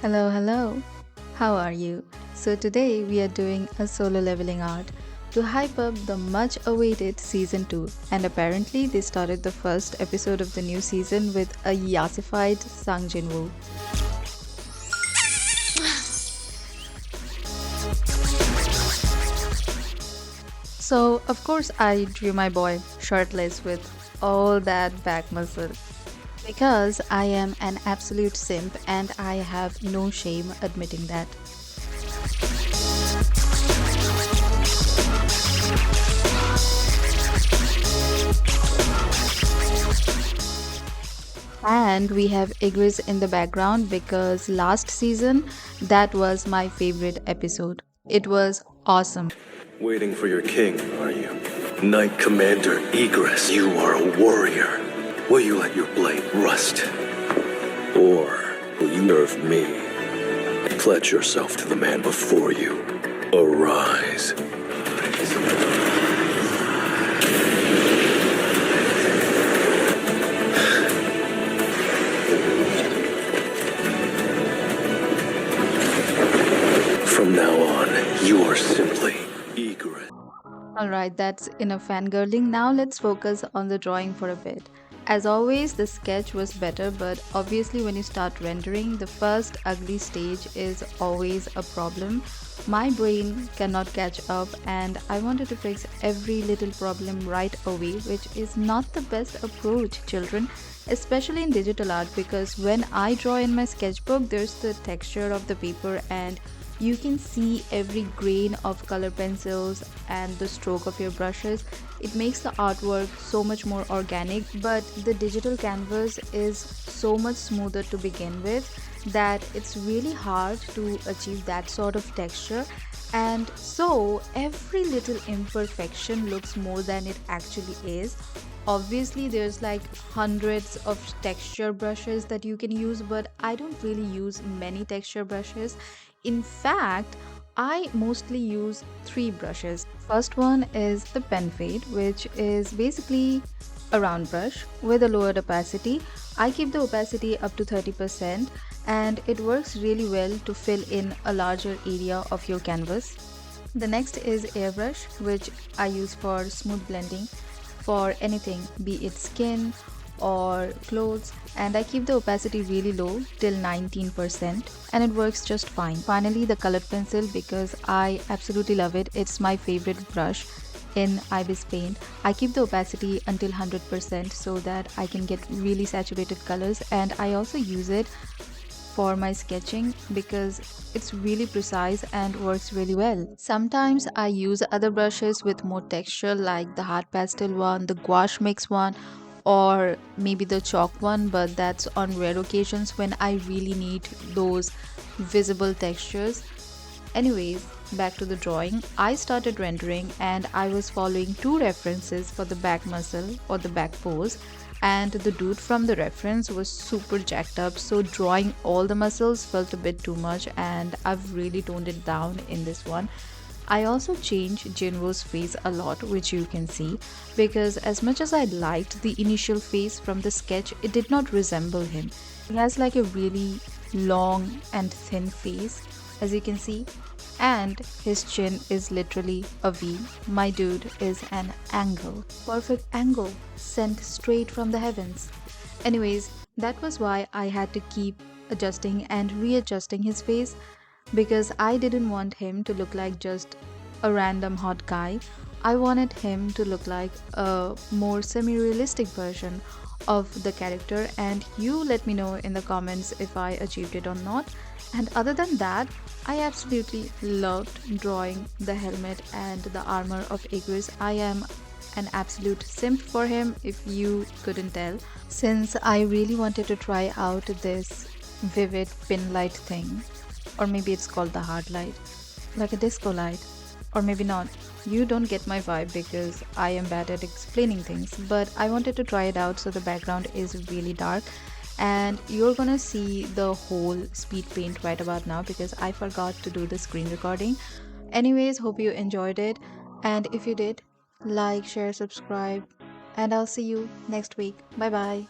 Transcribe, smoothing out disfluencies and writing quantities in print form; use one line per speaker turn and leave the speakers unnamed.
Hello, hello. How are you? So today we are doing a solo leveling art to hype up the much awaited season 2, and apparently they started the first episode of the new season with a yassified Sung Jinwoo. So of course I drew my boy shirtless with all that back muscle because I am an absolute simp and I have no shame admitting that. And we have Igris in the background because last season that was my favorite episode. It was awesome.
Waiting for your king, are you? Knight Commander Egress, you are a warrior. Will you let your blade rust? Or will you nerve me? Pledge yourself to the man before you. Arise. From now on, you are simply Egress.
Alright, that's enough fangirling. Now let's focus on the drawing for a bit. As always, the sketch was better, but obviously, when you start rendering, the first ugly stage is always a problem. My brain cannot catch up, and I wanted to fix every little problem right away, which is not the best approach, children, especially in digital art, because when I draw in my sketchbook, there's the texture of the paper and you can see every grain of color pencils and the stroke of your brushes. It makes the artwork so much more organic, but the digital canvas is so much smoother to begin with that it's really hard to achieve that sort of texture. And so every little imperfection looks more than it actually is. Obviously, there's like hundreds of texture brushes that you can use, but I don't really use many texture brushes. In fact, I mostly use three brushes. First one is the pen fade, which is basically a round brush with a lowered opacity. I keep the opacity up to 30% and it works really well to fill in a larger area of your canvas. The next is airbrush, which I use for smooth blending for anything, be it skin or clothes, and I keep the opacity really low till 19% and it works just fine. Finally, the colored pencil, because I absolutely love it. It's my favorite brush in Ibis Paint. I keep the opacity until 100% so that I can get really saturated colors, and I also use it for my sketching because it's really precise and works really well. Sometimes I use other brushes with more texture like the hard pastel one, the gouache mix one, or maybe the chalk one, but that's on rare occasions when I really need those visible textures. Anyways, back to the drawing. I started rendering and I was following two references for the back muscle or the back pose, and the dude from the reference was super jacked up, so drawing all the muscles felt a bit too much and I've really toned it down in this one. I also changed Jinwoo's face a lot, which you can see, because as much as I liked the initial face from the sketch, it did not resemble him. He has like a really long and thin face, as you can see, and his chin is literally a V. My dude is an angle. Perfect angle sent straight from the heavens. Anyways, that was why I had to keep adjusting and readjusting his face because I didn't want him to look like just a random hot guy. I wanted him to look like a more semi realistic version of the character, and you let me know in the comments if I achieved it or not. And other than that, I absolutely loved drawing the helmet and the armor of Igris. I am an absolute simp for him if you couldn't tell, since I really wanted to try out this vivid pin light thing, or maybe it's called the hard light, like a disco light, or maybe not. You don't get my vibe because I am bad at explaining things, but I wanted to try it out, so the background is really dark and you're gonna see the whole speed paint right about now because I forgot to do the screen recording. Anyways, hope you enjoyed it, and if you did, like, share, subscribe, and I'll see you next week. Bye bye.